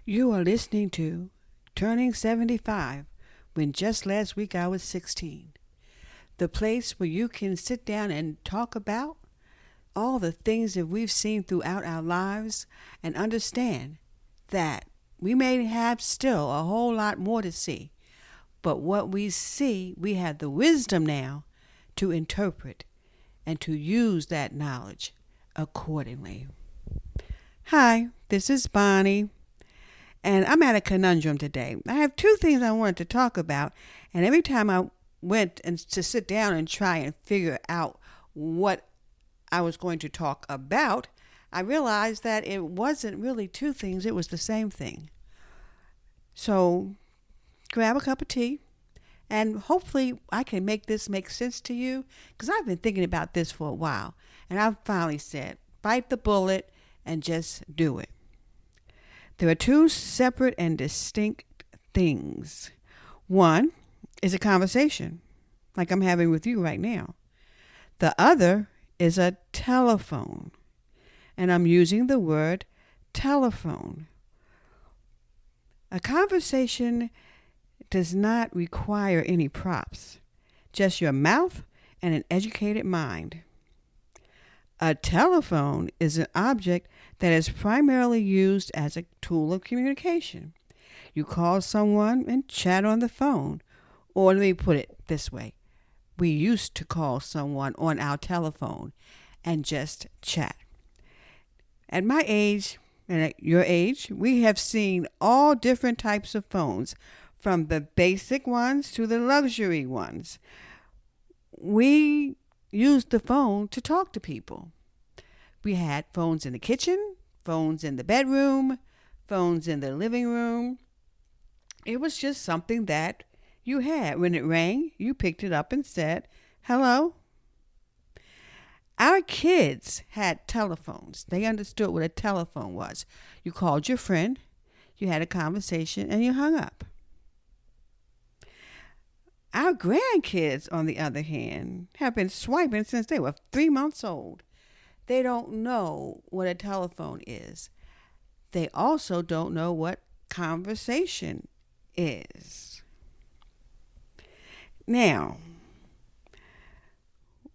You are listening to Turning 75 when just last week I was 16. The place where you can sit down and talk about all the things that we've seen throughout our lives and understand that we may have still a whole lot more to see. But what we see, we have the wisdom now to interpret and to use that knowledge accordingly. Hi, this is Bonnie. And I'm at a conundrum today. I have two things I wanted to talk about, and every time I went to sit down and try and figure out what I was going to talk about, I realized that it wasn't really two things, it was the same thing. So grab a cup of tea, and hopefully I can make this make sense to you, because I've been thinking about this for a while, and I've finally said, bite the bullet and just do it. There are two separate and distinct things. One is a conversation, like I'm having with you right now. The other is a telephone, and I'm using the word telephone. A conversation does not require any props, just your mouth and an educated mind. A telephone is an object that is primarily used as a tool of communication. You call someone and chat on the phone. Or let me put it this way. We used to call someone on our telephone and just chat. At my age and at your age, we have seen all different types of phones, from the basic ones to the luxury ones. We used the phone to talk to people. We had phones in the kitchen, phones in the bedroom, phones in the living room. It was just something that you had. When it rang, you picked it up and said, hello. Our kids had telephones. They understood what a telephone was. You called your friend, you had a conversation, and you hung up. Our grandkids, on the other hand, have been swiping since they were 3 months old. They don't know what a telephone is. They also don't know what conversation is. Now,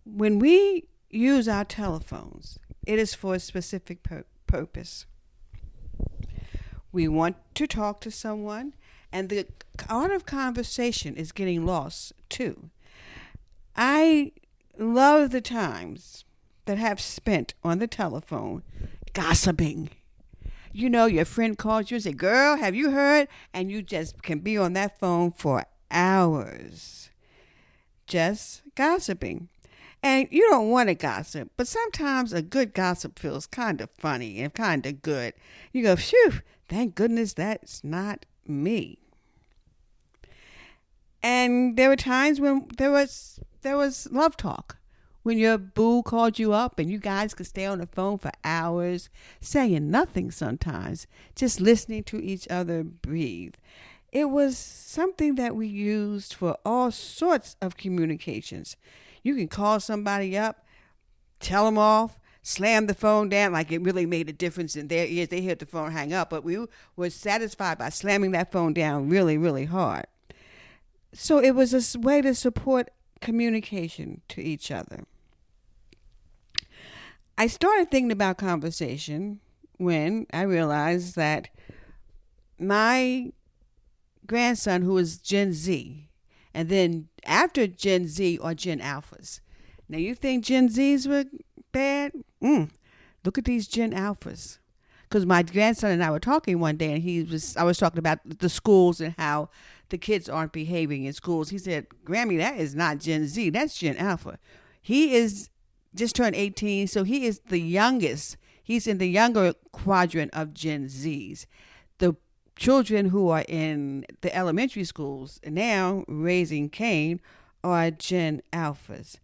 when we use our telephones, it is for a specific purpose. We want to talk to someone, and the art of conversation is getting lost too. I love the times that have spent on the telephone gossiping. You know, your friend calls you and say, girl, have you heard? And you just can be on that phone for hours just gossiping. And you don't want to gossip, but sometimes a good gossip feels kind of funny and kind of good. You go, phew, thank goodness that's not me. And there were times when there was love talk. When your boo called you up and you guys could stay on the phone for hours, saying nothing sometimes, just listening to each other breathe. It was something that we used for all sorts of communications. You can call somebody up, tell them off, slam the phone down like it really made a difference in their ears. They heard the phone hang up, but we were satisfied by slamming that phone down really, really hard. So it was a way to support communication to each other. I started thinking about conversation when I realized that my grandson, who is Gen Z, and then after Gen Z are Gen Alphas. Now you think Gen Zs were bad? Look at these Gen Alphas. Because my grandson and I were talking one day, and I was talking about the schools and how the kids aren't behaving in schools. He said, Grammy, that is not Gen Z, that's Gen Alpha. He is just turned 18, so he is the youngest. He's in the younger quadrant of Gen Zs. The children who are in the elementary schools now raising Cain are Gen Alphas.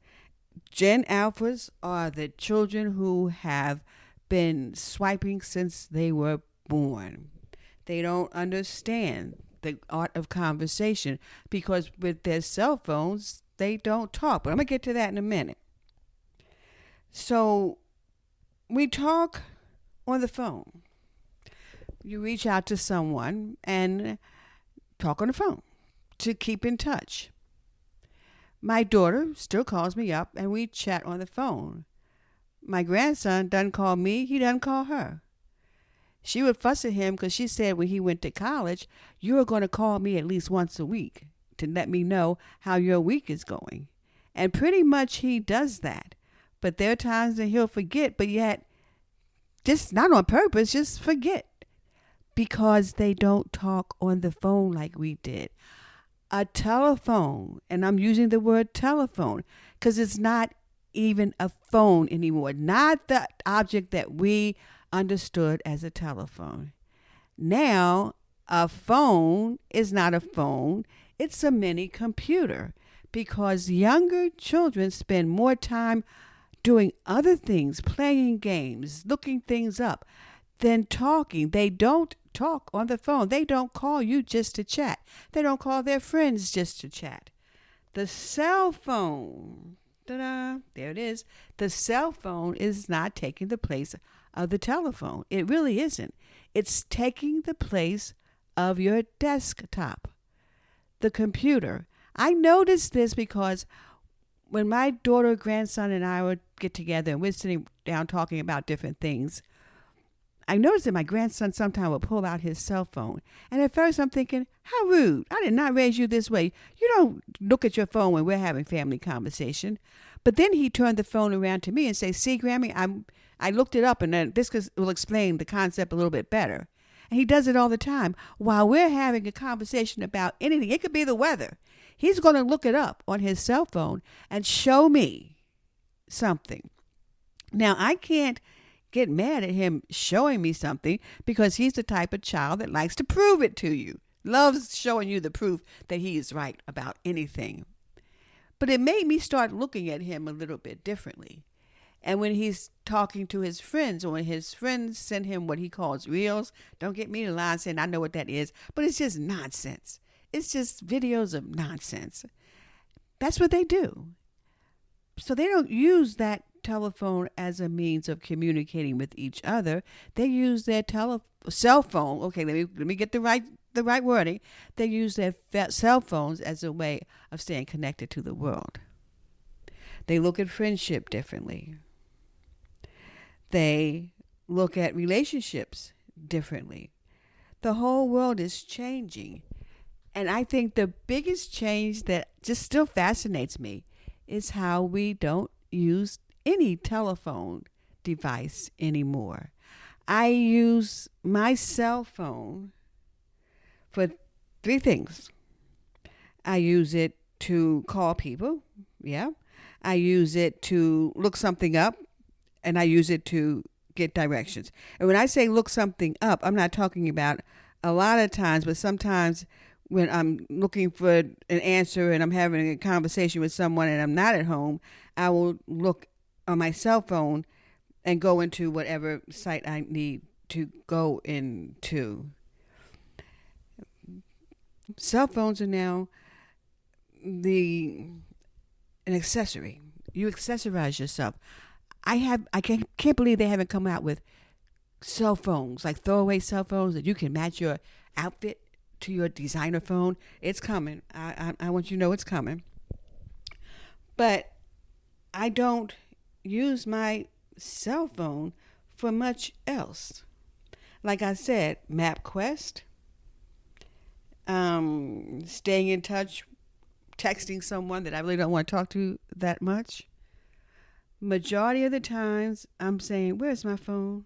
Gen Alphas are the children who have been swiping since they were born. They don't understand the art of conversation because with their cell phones, they don't talk. But I'm going to get to that in a minute. So we talk on the phone. You reach out to someone and talk on the phone to keep in touch. My daughter still calls me up and we chat on the phone. My grandson doesn't call me, he doesn't call her. She would fuss at him because she said when he went to college, you are going to call me at least once a week to let me know how your week is going. And pretty much he does that. But there are times that he'll forget, but yet, just not on purpose, just forget. Because they don't talk on the phone like we did. A telephone, and I'm using the word telephone because it's not even a phone anymore. Not the object that we understood as a telephone. Now, a phone is not a phone, it's a mini computer because younger children spend more time doing other things, playing games, looking things up, than talking. They don't talk on the phone. They don't call you just to chat. They don't call their friends just to chat. The cell phone, ta-da, there it is. The cell phone is not taking the place of the telephone. It really isn't. It's taking the place of your desktop, the computer. I noticed this because when my daughter, grandson, and I would get together and we're sitting down talking about different things, I noticed that my grandson sometimes would pull out his cell phone. And at first I'm thinking, how rude. I did not raise you this way. You don't look at your phone when we're having family conversation. But then he turned the phone around to me and say, see, Grammy, I looked it up and then this will explain the concept a little bit better. And he does it all the time. While we're having a conversation about anything, it could be the weather. He's going to look it up on his cell phone and show me something. Now, I can't get mad at him showing me something because he's the type of child that likes to prove it to you, loves showing you the proof that he is right about anything. But it made me start looking at him a little bit differently. And when he's talking to his friends, or when his friends send him what he calls reels, don't get me to lie saying I know what that is, but it's just nonsense. It's just videos of nonsense. That's what they do. So they don't use that telephone as a means of communicating with each other. They use their cell phone. Okay, let me get the right wording. They use their cell phones as a way of staying connected to the world. They look at friendship differently. They look at relationships differently. The whole world is changing. And I think the biggest change that just still fascinates me is how we don't use any telephone device anymore. I use my cell phone for 3 things. I use it to call people. Yeah. I use it to look something up, and I use it to get directions. And when I say look something up, I'm not talking about a lot of times, but sometimes when I'm looking for an answer and I'm having a conversation with someone and I'm not at home, I will look on my cell phone and go into whatever site I need to go into. Cell phones are now an accessory. You accessorize yourself. I can't believe they haven't come out with cell phones, like throwaway cell phones that you can match your outfit to your designer phone. It's coming. I want you to know it's coming. But I don't use my cell phone for much else. Like I said, MapQuest, staying in touch, texting someone that I really don't want to talk to that much. Majority of the times I'm saying, where's my phone?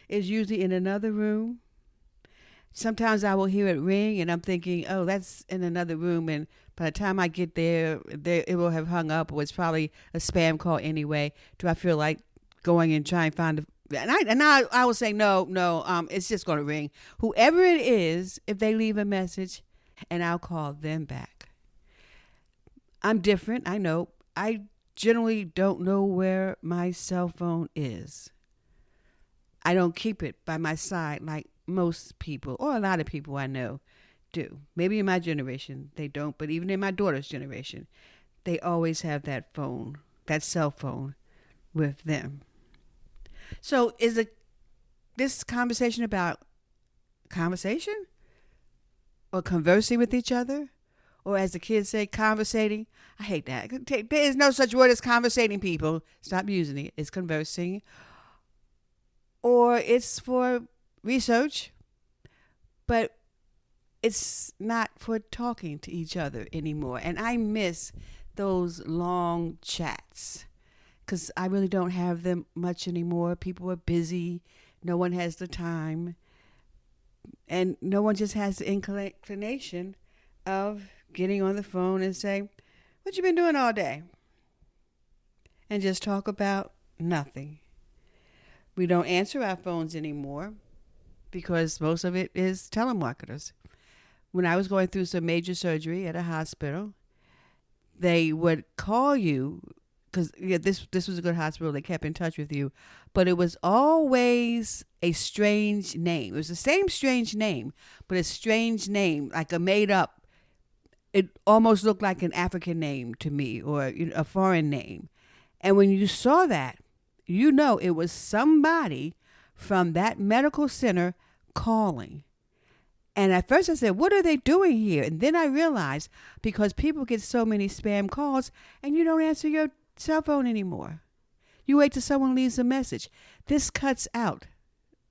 It's usually in another room. Sometimes I will hear it ring and I'm thinking, oh, that's in another room. And by the time I get there, it will have hung up, or it's probably a spam call anyway. Do I feel like going and trying to find I will say, no, it's just going to ring. Whoever it is, if they leave a message, and I'll call them back. I'm different, I know. I generally don't know where my cell phone is. I don't keep it by my side like most people, or a lot of people I know do. Maybe in my generation they don't, but even in my daughter's generation, they always have that phone, that cell phone with them. So is this conversation about conversation or conversing with each other, or as the kids say, conversating. I hate that. There is no such word as conversating, people. Stop using it. It's conversing. Or it's for research, but it's not for talking to each other anymore. And I miss those long chats because I really don't have them much anymore. People are busy. No one has the time. And no one just has the inclination of getting on the phone and say, what you been doing all day? And just talk about nothing. We don't answer our phones anymore because most of it is telemarketers. When I was going through some major surgery at a hospital, they would call you because this was a good hospital. They kept in touch with you, but it was always a strange name. It was the same strange name, but a strange name, like a made up. It almost looked like an African name to me, or a foreign name. And when you saw that, it was somebody from that medical center calling. And at first I said, what are they doing here? And then I realized because people get so many spam calls and you don't answer your cell phone anymore. You wait till someone leaves a message. This cuts out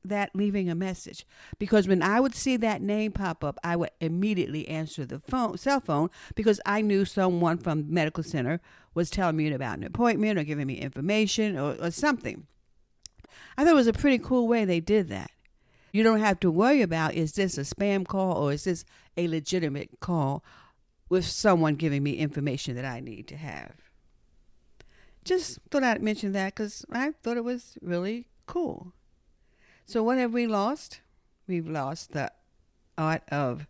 that leaving a message, because when I would see that name pop up, I would immediately answer the cell phone, because I knew someone from medical center was telling me about an appointment or giving me information or something. I thought it was a pretty cool way they did that. You don't have to worry about, is this a spam call or is this a legitimate call with someone giving me information that I need to have. Just thought I'd mention that because I thought it was really cool. So what have we lost? We've lost the art of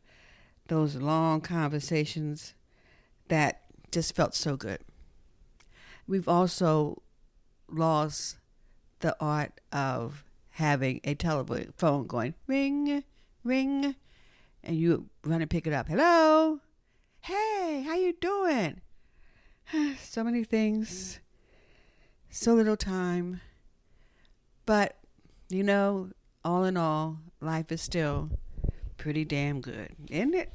those long conversations that just felt so good. We've also lost the art of having a telephone going ring, ring, and you run and pick it up. Hello? Hey, how you doing? So many things, so little time. But, all in all, life is still pretty damn good, isn't it?